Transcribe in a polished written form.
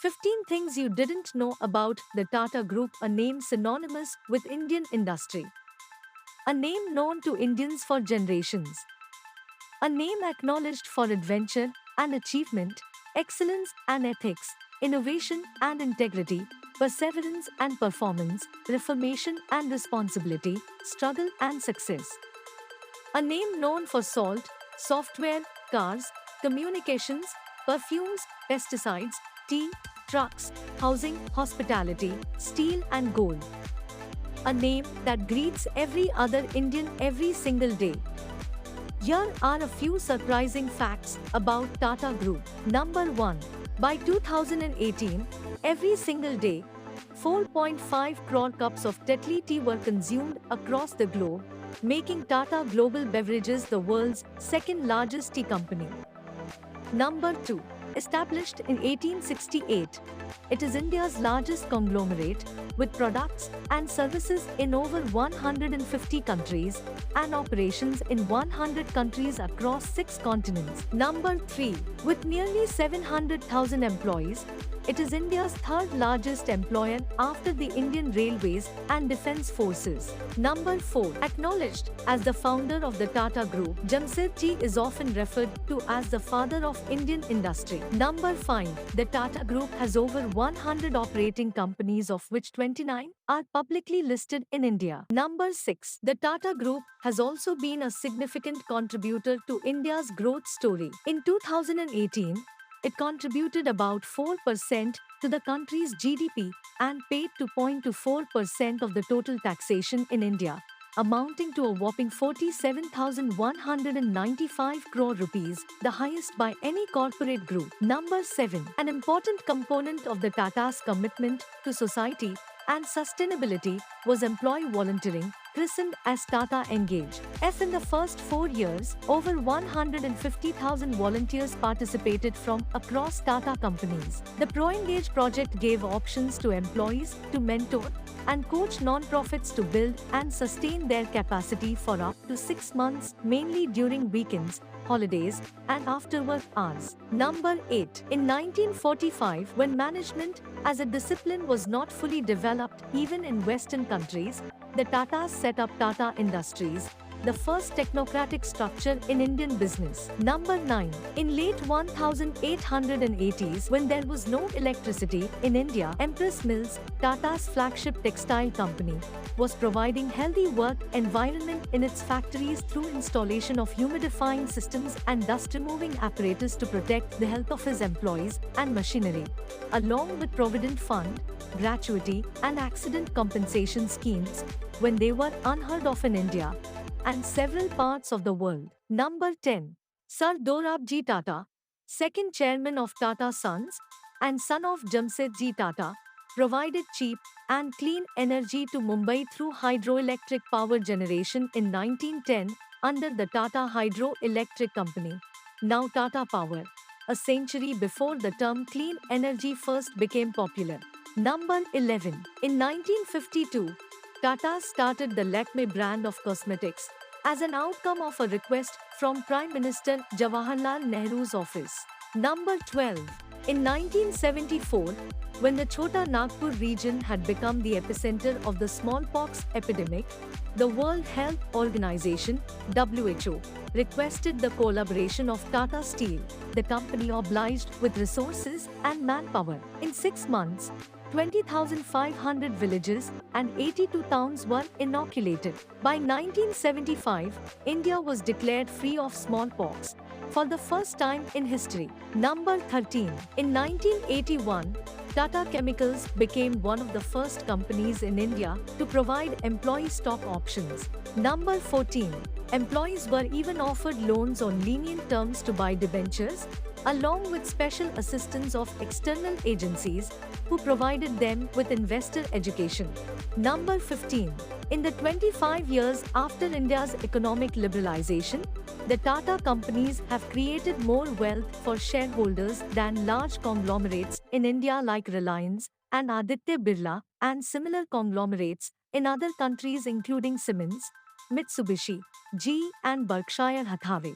15 things you didn't know about the Tata Group, a name synonymous with Indian industry, a name known to Indians for generations, a name acknowledged for adventure and achievement, excellence and ethics, innovation and integrity, perseverance and performance, reformation and responsibility, struggle and success. A name known for salt, software, cars, communications, perfumes, pesticides, tea, trucks, housing, hospitality, steel and gold. A name that greets every other Indian every single day. Here are a few surprising facts about Tata Group. Number 1. By 2018, every single day, 4.5 crore cups of Tetley tea were consumed across the globe, making Tata Global Beverages the world's second largest tea company. Number 2. Established in 1868, it is India's largest conglomerate, with products and services in over 150 countries and operations in 100 countries across 6 continents. Number 3. With nearly 700,000 employees, it is India's third largest employer after the Indian Railways and Defence Forces. Number 4. Acknowledged as the founder of the Tata Group, Jamsetji is often referred to as the father of Indian industry. Number 5. The Tata Group has over 100 operating companies, of which 29 are publicly listed in India. Number 6. The Tata Group has also been a significant contributor to India's growth story. In 2018, it contributed about 4% to the country's GDP and paid 2.24% of the total taxation in India, amounting to a whopping 47,195 crore rupees, the highest by any corporate group. Number 7. An important component of the Tata's commitment to society and sustainability was employee volunteering, christened as Tata Engage. In the first 4 years, over 150,000 volunteers participated from across Tata companies. The ProEngage project gave options to employees to mentor and coach non-profits to build and sustain their capacity for up to 6 months, mainly during weekends, holidays, and after-work hours. Number 8. In 1945, when management as a discipline was not fully developed even in Western countries, the Tatas set up Tata Industries, the first technocratic structure in Indian business. Number 9. In late 1880s, when there was no electricity in India, Empress Mills, Tata's flagship textile company, was providing healthy work environment in its factories through installation of humidifying systems and dust-removing apparatus to protect the health of his employees and machinery, along with Provident Fund, gratuity, and accident compensation schemes when they were unheard of in India and several parts of the world. Number 10. Sir Dorabji Tata, second chairman of Tata Sons and son of Jamsetji Tata, provided cheap and clean energy to Mumbai through hydroelectric power generation in 1910 under the Tata Hydro-Electric Company, now Tata Power, a century before the term clean energy first became popular. Number 11. In 1952, Tata started the Lakme brand of cosmetics as an outcome of a request from Prime Minister Jawaharlal Nehru's office. Number 12. In 1974, when the Chota Nagpur region had become the epicenter of the smallpox epidemic, the World Health Organization (WHO) requested the collaboration of Tata Steel. The company obliged with resources and manpower. In 6 months, 20,500 villages and 82 towns were inoculated. By 1975, India was declared free of smallpox for the first time in history. Number 13. In 1981, Tata Chemicals became one of the first companies in India to provide employee stock options. Number 14. Employees were even offered loans on lenient terms to buy debentures, along with special assistance of external agencies who provided them with investor education. Number 15. In the 25 years after India's economic liberalization, the Tata companies have created more wealth for shareholders than large conglomerates in India like Reliance and Aditya Birla and similar conglomerates in other countries including Siemens, Mitsubishi, GE and Berkshire Hathaway.